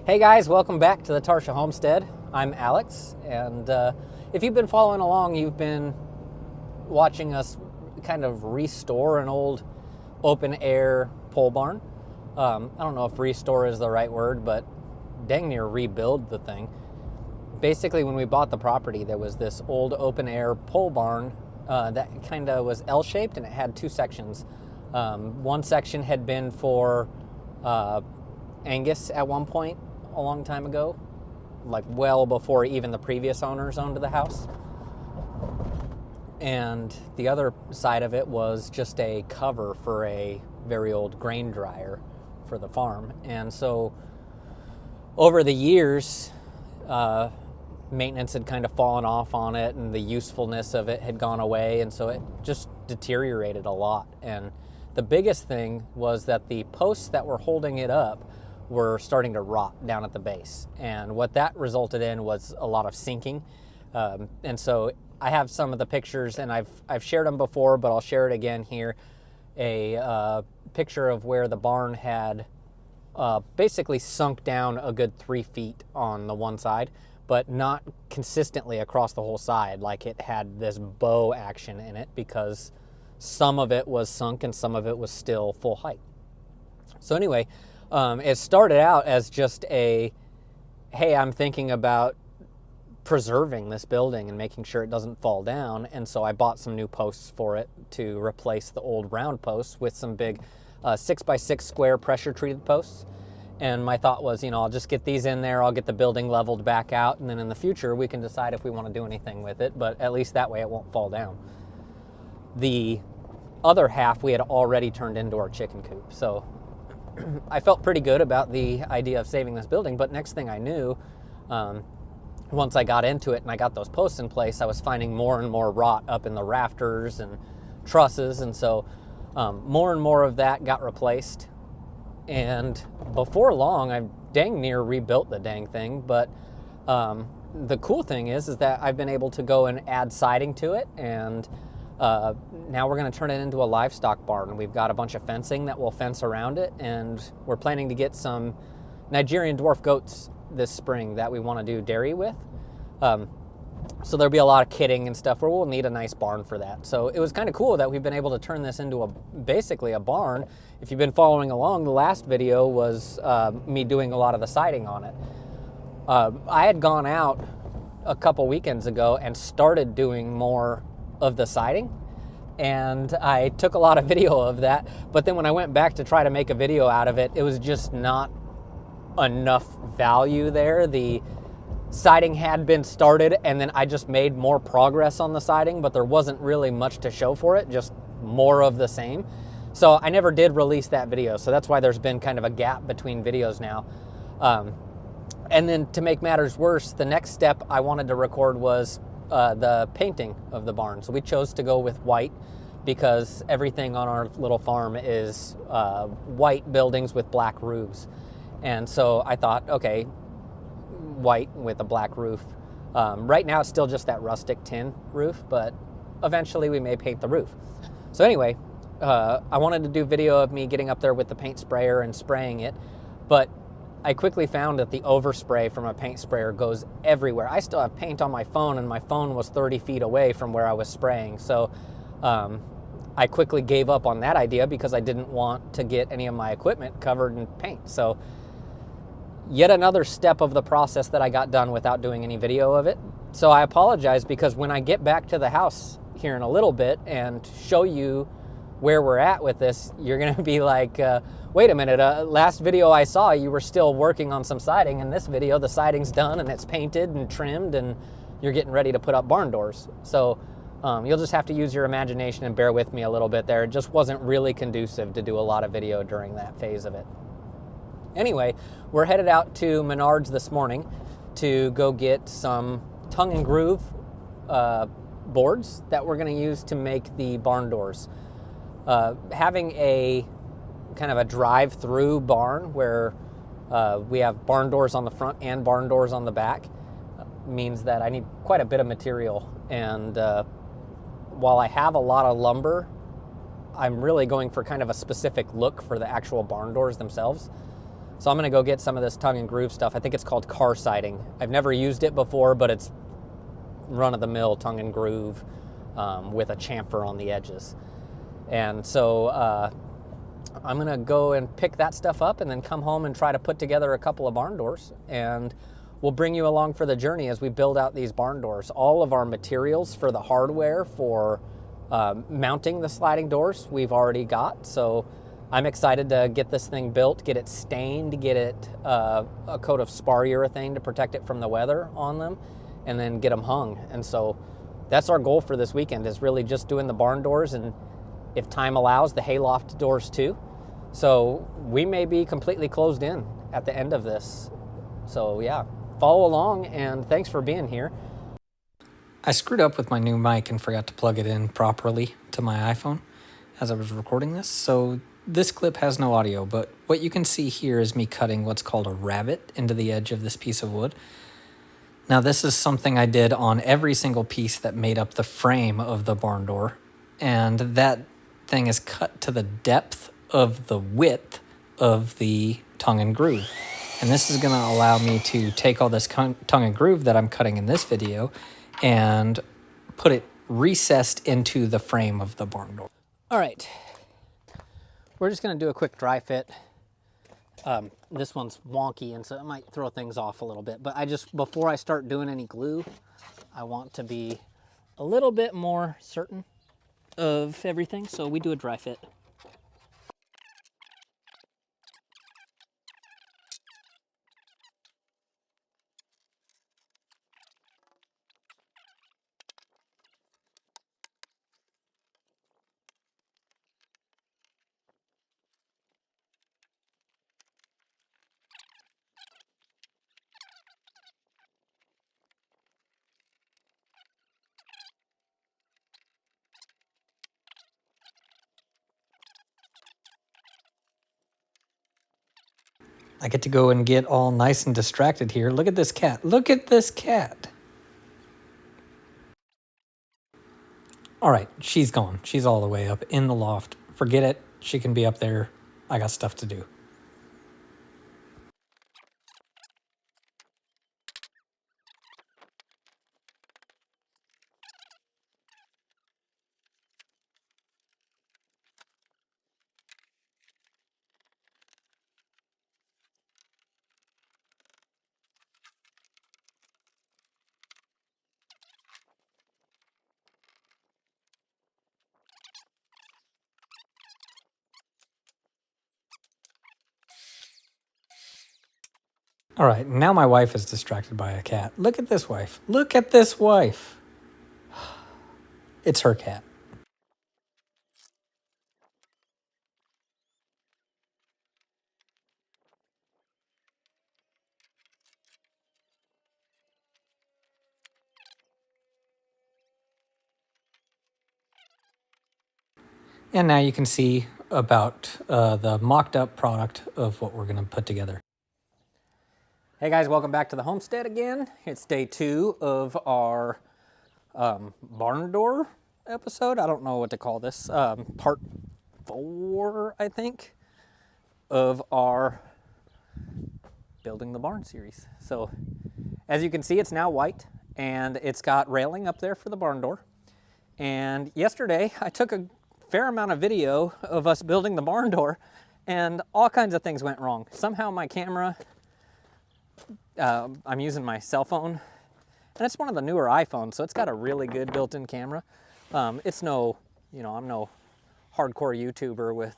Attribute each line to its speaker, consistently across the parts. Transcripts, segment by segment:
Speaker 1: Hey guys, welcome back to the Tarsha Homestead. I'm Alex, and if you've been following along, you've been watching us kind of restore an old open air pole barn. I don't know if restore is the right word, but dang near rebuild the thing. Basically, when we bought the property, there was this old open air pole barn that kind of was L-shaped, and it had two sections. One section had been for Angus at one point, a long time ago, like well before even the previous owners owned the house. And the other side of it was just a cover for a very old grain dryer for the farm. And so over the years, maintenance had kind of fallen off on it, and the usefulness of it had gone away, and so it just deteriorated a lot. And the biggest thing was that the posts that were holding it up were starting to rot down at the base. And what that resulted in was a lot of sinking. And so I have some of the pictures, and I've shared them before, but I'll share it again here. A picture of where the barn had basically sunk down a good 3 feet on the one side, but not consistently across the whole side. Like it had this bow action in it because some of it was sunk and some of it was still full height. So anyway, it started out as just hey, I'm thinking about preserving this building and making sure it doesn't fall down. And so I bought some new posts for it to replace the old round posts with some big 6x6 square pressure treated posts. And my thought was, I'll just get these in there, I'll get the building leveled back out, and then in the future we can decide if we want to do anything with it, but at least that way it won't fall down. The other half we had already turned into our chicken coop. So I felt pretty good about the idea of saving this building, but next thing I knew, once I got into it and I got those posts in place, I was finding more and more rot up in the rafters and trusses, and so more and more of that got replaced. And before long, I dang near rebuilt the dang thing, but the cool thing is that I've been able to go and add siding to it, and now we're going to turn it into a livestock barn. We've got a bunch of fencing that will fence around it, and we're planning to get some Nigerian dwarf goats this spring that we want to do dairy with. So there'll be a lot of kidding and stuff where we'll need a nice barn for that. So it was kind of cool that we've been able to turn this into basically a barn. If you've been following along, the last video was me doing a lot of the siding on it. I had gone out a couple weekends ago and started doing more of the siding, and I took a lot of video of that, but then when I went back to try to make a video out of it, it was just not enough value there. The siding had been started, and then I just made more progress on the siding, but there wasn't really much to show for it, just more of the same. So I never did release that video, so that's why there's been kind of a gap between videos now. And then to make matters worse, the next step I wanted to record was the painting of the barn. So we chose to go with white because everything on our little farm is white buildings with black roofs. And so I thought, okay, white with a black roof. Right now it's still just that rustic tin roof, but eventually we may paint the roof. So anyway, I wanted to do video of me getting up there with the paint sprayer and spraying it, but I quickly found that the overspray from a paint sprayer goes everywhere. I still have paint on my phone, and my phone was 30 feet away from where I was spraying. So I quickly gave up on that idea because I didn't want to get any of my equipment covered in paint. So yet another step of the process that I got done without doing any video of it. So I apologize, because when I get back to the house here in a little bit and show you where we're at with this, you're going to be like, wait a minute, last video I saw you were still working on some siding, and this video the siding's done and it's painted and trimmed and you're getting ready to put up barn doors. So you'll just have to use your imagination and bear with me a little bit there. It just wasn't really conducive to do a lot of video during that phase of it. Anyway, we're headed out to Menards this morning to go get some tongue and groove boards that we're going to use to make the barn doors. Having a kind of a drive-through barn where we have barn doors on the front and barn doors on the back means that I need quite a bit of material. And while I have a lot of lumber, I'm really going for kind of a specific look for the actual barn doors themselves. So I'm gonna go get some of this tongue and groove stuff. I think it's called car siding. I've never used it before, but it's run-of-the-mill tongue and groove with a chamfer on the edges. And so I'm gonna go and pick that stuff up and then come home and try to put together a couple of barn doors, and we'll bring you along for the journey as we build out these barn doors. All of our materials for the hardware for mounting the sliding doors we've already got, so I'm excited to get this thing built, get it stained, get it a coat of spar urethane to protect it from the weather on them, and then get them hung. And so that's our goal for this weekend, is really just doing the barn doors, and if time allows, the hayloft doors too. So we may be completely closed in at the end of this. So yeah, follow along, and thanks for being here. I screwed up with my new mic and forgot to plug it in properly to my iPhone as I was recording this, so this clip has no audio, but what you can see here is me cutting what's called a rabbet into the edge of this piece of wood. Now this is something I did on every single piece that made up the frame of the barn door, and that thing is cut to the depth of the width of the tongue and groove. And this is going to allow me to take all this tongue and groove that I'm cutting in this video and put it recessed into the frame of the barn door. All right, we're just going to do a quick dry fit. This one's wonky, and so it might throw things off a little bit, but before I start doing any glue, I want to be a little bit more certain of everything, so we do a dry fit. I get to go and get all nice and distracted here. Look at this cat. Look at this cat. All right, she's gone. She's all the way up in the loft. Forget it. She can be up there. I got stuff to do. All right, now my wife is distracted by a cat. Look at this wife. Look at this wife. It's her cat. And now you can see about the mocked up product of what we're going to put together. Hey guys, welcome back to the homestead again. It's day 2 of our barn door episode. I don't know what to call this. Part 4, I think, of our Building the Barn series. So as you can see, it's now white, and it's got railing up there for the barn door. And yesterday I took a fair amount of video of us building the barn door, and all kinds of things went wrong. Somehow my camera, I'm using my cell phone, and it's one of the newer iPhones, so it's got a really good built-in camera. It's no, I'm no hardcore YouTuber with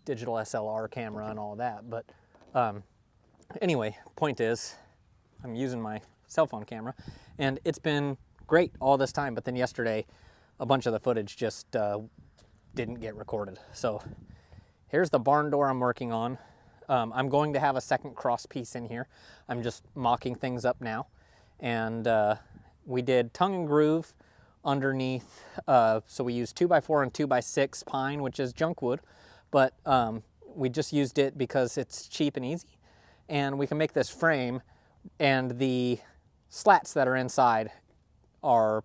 Speaker 1: digital SLR camera and all that, but anyway, point is, I'm using my cell phone camera, and it's been great all this time, but then yesterday, a bunch of the footage just didn't get recorded. So here's the barn door I'm working on. I'm going to have a second cross piece in here. I'm just mocking things up now. And we did tongue and groove underneath. So we used 2x4 and 2x6 pine, which is junk wood, but we just used it because it's cheap and easy. And we can make this frame, and the slats that are inside are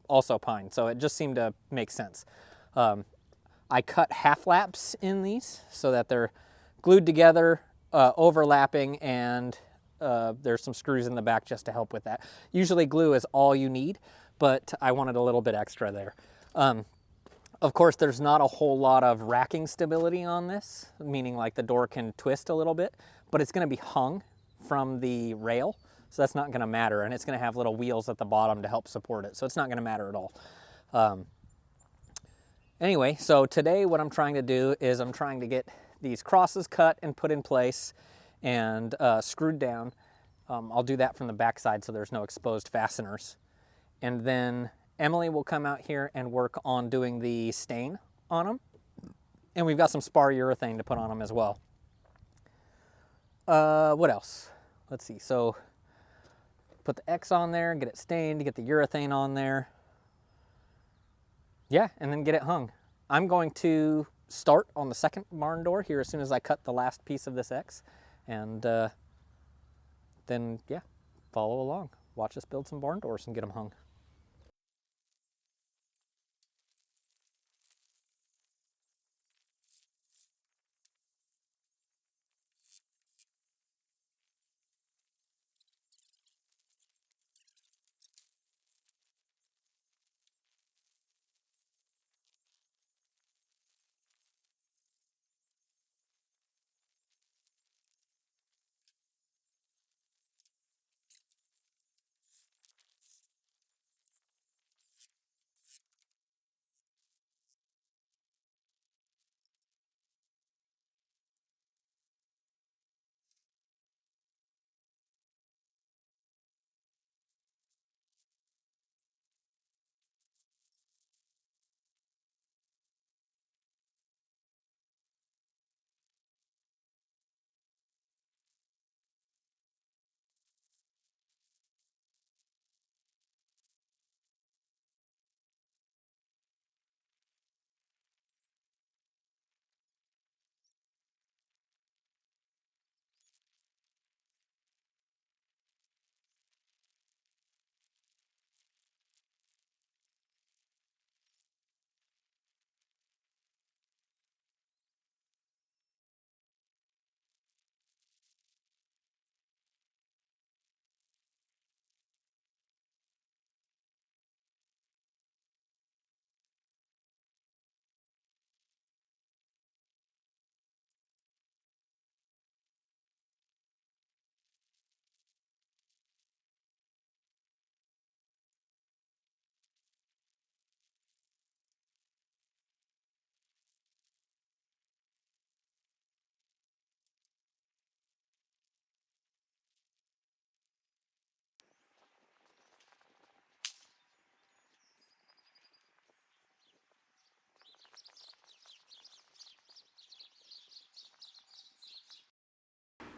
Speaker 1: also pine, so it just seemed to make sense. I cut half laps in these so that they're glued together, overlapping, and there's some screws in the back just to help with that. Usually glue is all you need, but I wanted a little bit extra there. Of course, there's not a whole lot of racking stability on this, meaning like the door can twist a little bit, but it's going to be hung from the rail, so that's not going to matter, and it's going to have little wheels at the bottom to help support it, so it's not going to matter at all. Anyway, so today what I'm trying to do is I'm trying to get these crosses cut and put in place and screwed down. I'll do that from the back side so there's no exposed fasteners. And then Emily will come out here and work on doing the stain on them. And we've got some spar urethane to put on them as well. What else? Let's see. So put the X on there, get it stained, get the urethane on there. Yeah, and then get it hung. I'm going to start on the second barn door here as soon as I cut the last piece of this X. And then, yeah, follow along. Watch us build some barn doors and get them hung.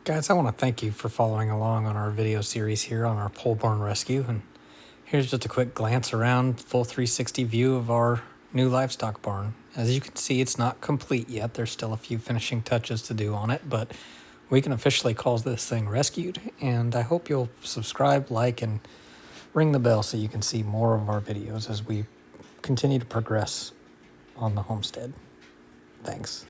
Speaker 2: Guys, I want to thank you for following along on our video series here on our pole barn rescue. And here's just a quick glance around, full 360 view of our new livestock barn. As you can see, it's not complete yet. There's still a few finishing touches to do on it, but we can officially call this thing rescued. And I hope you'll subscribe, like, and ring the bell so you can see more of our videos as we continue to progress on the homestead. Thanks.